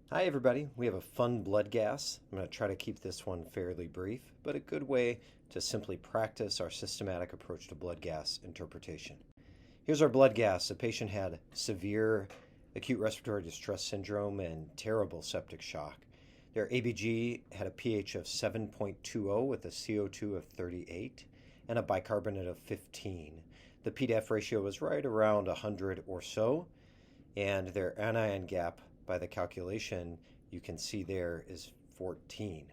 Hi, everybody. We have a fun blood gas. I'm going to try to keep this one fairly brief, but a good way to simply practice our systematic approach to blood gas interpretation. Here's our blood gas. The patient had severe acute respiratory distress syndrome and terrible septic shock. Their ABG had a pH of 7.20 with a CO2 of 38 and a bicarbonate of 15. The PDAF ratio was right around 100 or so, and their anion gap by the calculation you can see there is 14.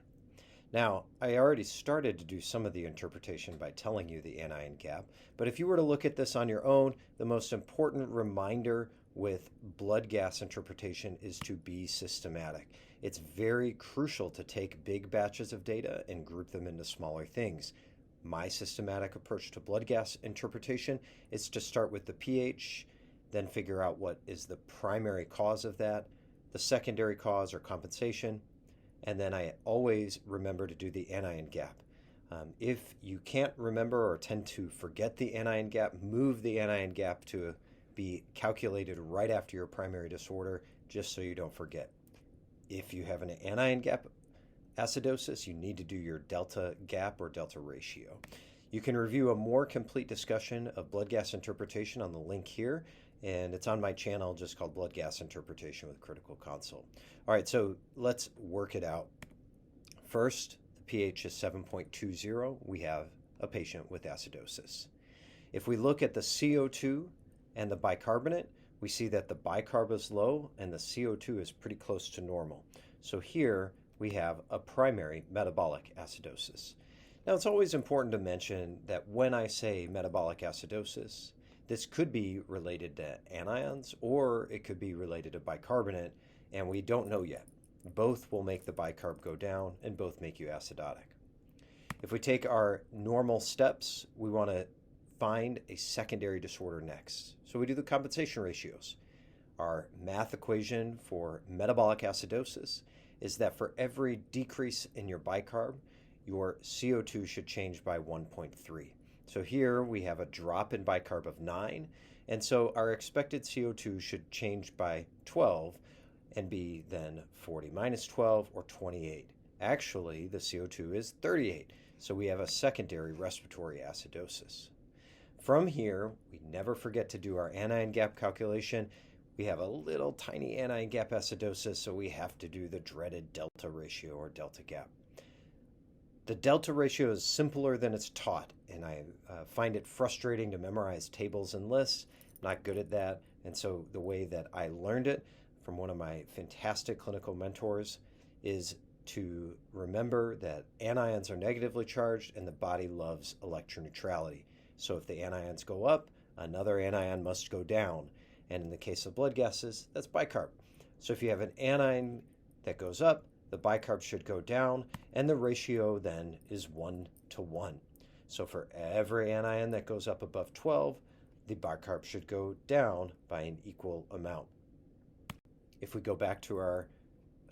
Now, I already started to do some of the interpretation by telling you the anion gap, but if you were to look at this on your own, the most important reminder with blood gas interpretation is to be systematic. It's very crucial to take big batches of data and group them into smaller things. My systematic approach to blood gas interpretation is to start with the pH, then figure out what is the primary cause of that, the secondary cause or compensation, and then I always remember to do the anion gap. If you can't remember or tend to forget the anion gap, move the anion gap to be calculated right after your primary disorder, just so you don't forget. If you have an anion gap acidosis, you need to do your delta gap or delta ratio. You can review a more complete discussion of blood gas interpretation on the link here, and it's on my channel just called Blood Gas Interpretation with Critical Consult. All right, so let's work it out. First, the pH is 7.20. We have a patient with acidosis. If we look at the CO2 and the bicarbonate, we see that the bicarb is low and the CO2 is pretty close to normal. So here we have a primary metabolic acidosis. Now, it's always important to mention that when I say metabolic acidosis, this could be related to anions or it could be related to bicarbonate, and we don't know yet. Both will make the bicarb go down and both make you acidotic. If we take our normal steps, we want to find a secondary disorder next. So we do the compensation ratios. Our math equation for metabolic acidosis is that for every decrease in your bicarb, your CO2 should change by 1.3. So here we have a drop in bicarb of 9, and so our expected CO2 should change by 12 and be then 40 minus 12 or 28. Actually, the CO2 is 38, so we have a secondary respiratory acidosis. From here, we never forget to do our anion gap calculation. We have a little tiny anion gap acidosis, so we have to do the dreaded delta ratio or delta gap. The delta ratio is simpler than it's taught, and I find it frustrating to memorize tables and lists. I'm not good at that, and so the way that I learned it from one of my fantastic clinical mentors is to remember that anions are negatively charged and the body loves electroneutrality. So if the anions go up, another anion must go down, and in the case of blood gases, that's bicarb. So if you have an anion that goes up, the bicarb should go down, and the ratio then is 1 to 1. So for every anion that goes up above 12, the bicarb should go down by an equal amount. If we go back to our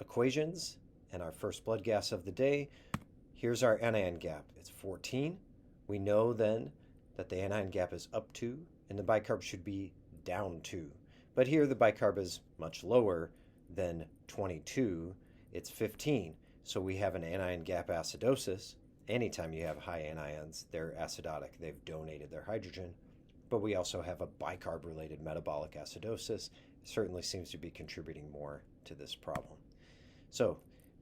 equations and our first blood gas of the day, here's our anion gap. It's 14. We know then that the anion gap is up 2, and the bicarb should be down 2. But here the bicarb is much lower than 22. It's 15. So we have an anion gap acidosis. Anytime you have high anions, they're acidotic. They've donated their hydrogen. But we also have a bicarb-related metabolic acidosis. It certainly seems to be contributing more to this problem. So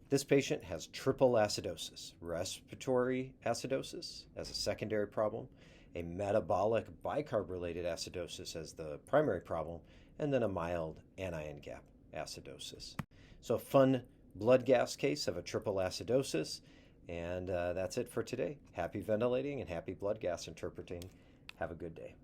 this patient has triple acidosis, respiratory acidosis as a secondary problem, a metabolic bicarb-related acidosis as the primary problem, and then a mild anion gap acidosis. So fun blood gas case of a triple acidosis, and that's it for today. Happy ventilating and happy blood gas interpreting. Have a good day.